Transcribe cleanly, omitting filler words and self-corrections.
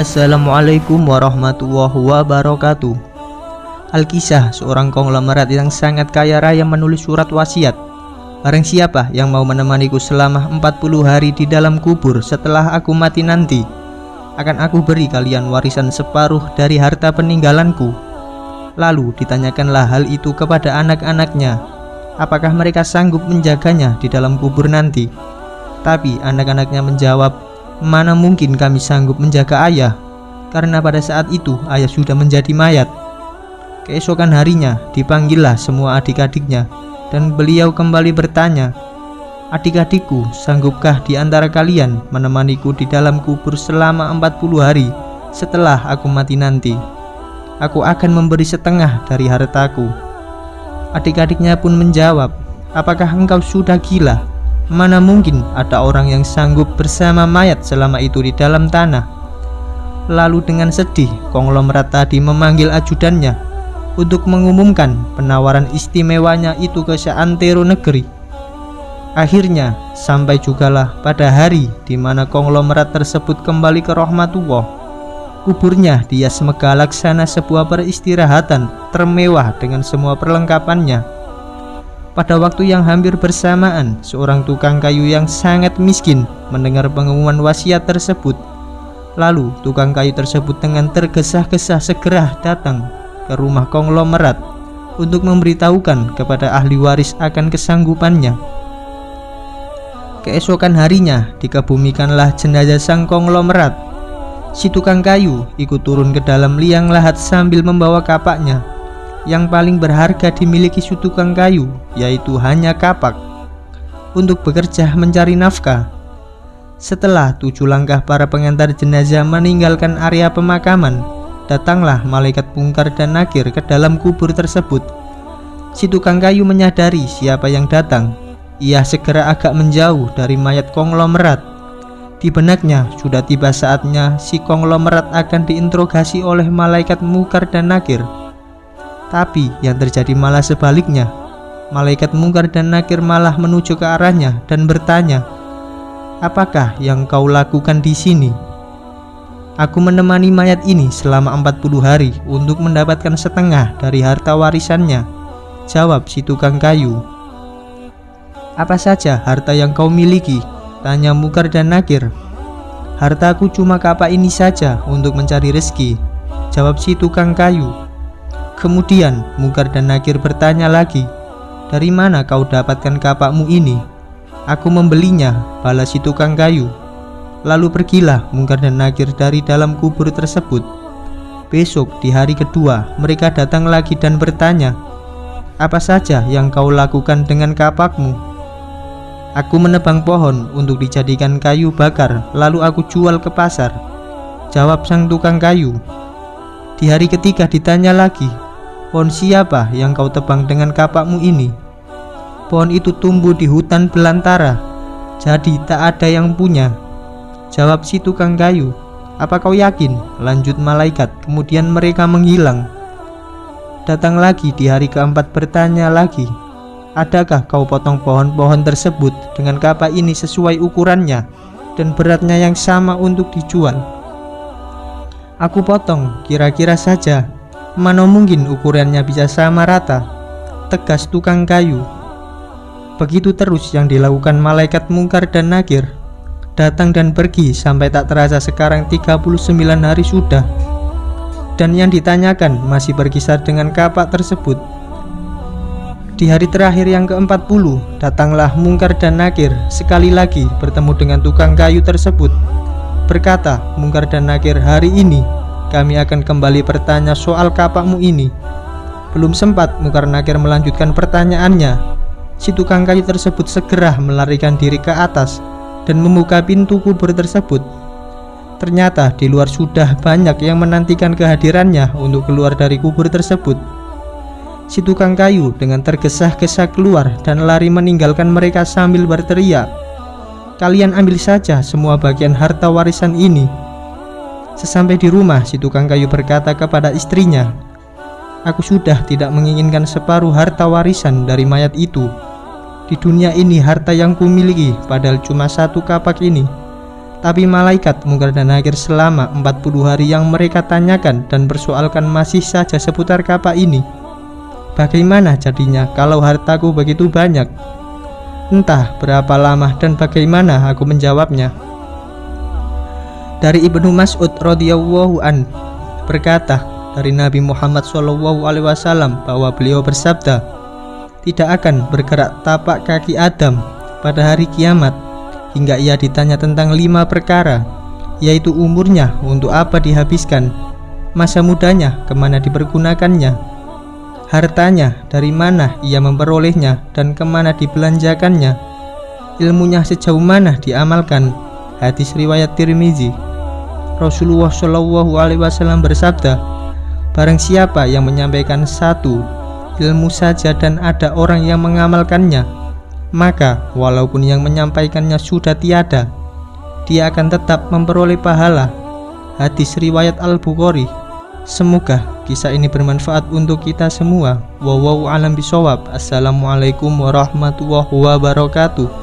Assalamualaikum warahmatullahi wabarakatuh. Alkisah seorang konglomerat yang sangat kaya raya menulis surat wasiat. Barang siapa yang mau menemaniku selama 40 hari di dalam kubur setelah aku mati nanti, akan aku beri kalian warisan separuh dari harta peninggalanku. Lalu ditanyakanlah hal itu kepada anak-anaknya, apakah mereka sanggup menjaganya di dalam kubur nanti. Tapi anak-anaknya menjawab, mana mungkin kami sanggup menjaga ayah, karena pada saat itu ayah sudah menjadi mayat. Keesokan harinya dipanggillah semua adik-adiknya, dan beliau kembali bertanya, adik-adikku, sanggupkah di antara kalian menemaniku di dalam kubur selama 40 hari setelah aku mati nanti? Aku akan memberi setengah dari hartaku. Adik-adiknya pun menjawab, apakah engkau sudah gila? Mana mungkin ada orang yang sanggup bersama mayat selama itu di dalam tanah. Lalu dengan sedih konglomerat tadi memanggil ajudannya untuk mengumumkan penawaran istimewanya itu ke seantero negeri. Akhirnya sampai jugalah pada hari di mana konglomerat tersebut kembali ke rahmatullah. Kuburnya dihias megah laksana sebuah peristirahatan termewah dengan semua perlengkapannya. Pada waktu yang hampir bersamaan, seorang tukang kayu yang sangat miskin mendengar pengumuman wasiat tersebut. Lalu tukang kayu tersebut dengan tergesa-gesa segera datang ke rumah konglomerat untuk memberitahukan kepada ahli waris akan kesanggupannya. Keesokan harinya dikebumikanlah jenazah sang konglomerat. Si tukang kayu ikut turun ke dalam liang lahat sambil membawa kapaknya. Yang paling berharga dimiliki si tukang kayu yaitu hanya kapak untuk bekerja mencari nafkah. Setelah 7 langkah para pengantar jenazah meninggalkan area pemakaman, datanglah malaikat Munkar dan Nakir ke dalam kubur tersebut. Si tukang kayu menyadari siapa yang datang. Ia segera agak menjauh dari mayat konglomerat. Di benaknya sudah tiba saatnya si konglomerat akan diinterogasi oleh malaikat Munkar dan Nakir. Tapi yang terjadi malah sebaliknya. Malaikat Munkar dan Nakir malah menuju ke arahnya dan bertanya, apakah yang kau lakukan di sini? Aku menemani mayat ini selama 40 hari untuk mendapatkan setengah dari harta warisannya, jawab si tukang kayu. Apa saja harta yang kau miliki? Tanya Munkar dan Nakir. Hartaku cuma kapak ini saja untuk mencari rezeki, jawab si tukang kayu. Kemudian Munkar dan Nakir bertanya lagi, dari mana kau dapatkan kapakmu ini? Aku membelinya, balas si tukang kayu. Lalu pergilah Munkar dan Nakir dari dalam kubur tersebut. Besok di hari kedua mereka datang lagi dan bertanya, apa saja yang kau lakukan dengan kapakmu? Aku menebang pohon untuk dijadikan kayu bakar, lalu aku jual ke pasar, jawab sang tukang kayu. Di hari ketiga ditanya lagi, pohon siapa yang kau tebang dengan kapakmu ini? Pohon itu tumbuh di hutan belantara, jadi tak ada yang punya, jawab si tukang kayu. Apa kau yakin? Lanjut malaikat. Kemudian mereka menghilang. Datang lagi di hari keempat bertanya lagi, adakah kau potong pohon-pohon tersebut dengan kapak ini sesuai ukurannya dan beratnya yang sama untuk dijual? Aku potong, kira-kira saja. Mana mungkin ukurannya bisa sama rata, tegas tukang kayu. Begitu terus yang dilakukan malaikat Munkar dan Nakir, datang dan pergi sampai tak terasa sekarang 39 hari sudah. Dan yang ditanyakan masih berkisar dengan kapak tersebut. Di hari terakhir yang ke-40, datanglah Munkar dan Nakir sekali lagi bertemu dengan tukang kayu tersebut. Berkata Munkar dan Nakir, hari ini kami akan kembali bertanya soal kapakmu ini. Belum sempat Munkar Nakir melanjutkan pertanyaannya, si tukang kayu tersebut segera melarikan diri ke atas dan membuka pintu kubur tersebut. Ternyata di luar sudah banyak yang menantikan kehadirannya untuk keluar dari kubur tersebut. Si tukang kayu dengan tergesa-gesa keluar dan lari meninggalkan mereka sambil berteriak, kalian ambil saja semua bagian harta warisan ini. Sesampai di rumah, si tukang kayu berkata kepada istrinya, aku sudah tidak menginginkan separuh harta warisan dari mayat itu. Di dunia ini harta yang kumiliki padahal cuma satu kapak ini. Tapi malaikat mungkar dan nakir selama 40 hari yang mereka tanyakan dan persoalkan masih saja seputar kapak ini. Bagaimana jadinya kalau hartaku begitu banyak? Entah berapa lama dan bagaimana aku menjawabnya. Dari Ibnu Mas'ud radhiyallahu an berkata dari Nabi Muhammad SAW bahwa beliau bersabda, tidak akan bergerak tapak kaki Adam pada hari kiamat hingga ia ditanya tentang 5 perkara, yaitu umurnya untuk apa dihabiskan, masa mudanya kemana dipergunakannya, hartanya dari mana ia memperolehnya dan kemana dibelanjakannya, ilmunya sejauh mana diamalkan. Hadis riwayat Tirmizi. Rasulullah SAW bersabda, barang siapa yang menyampaikan satu ilmu saja dan ada orang yang mengamalkannya, maka walaupun yang menyampaikannya sudah tiada, dia akan tetap memperoleh pahala. Hadis riwayat Al-Bukhari. Semoga kisah ini bermanfaat untuk kita semua. Wallahu a'lam bishawab. Assalamualaikum warahmatullahi wabarakatuh.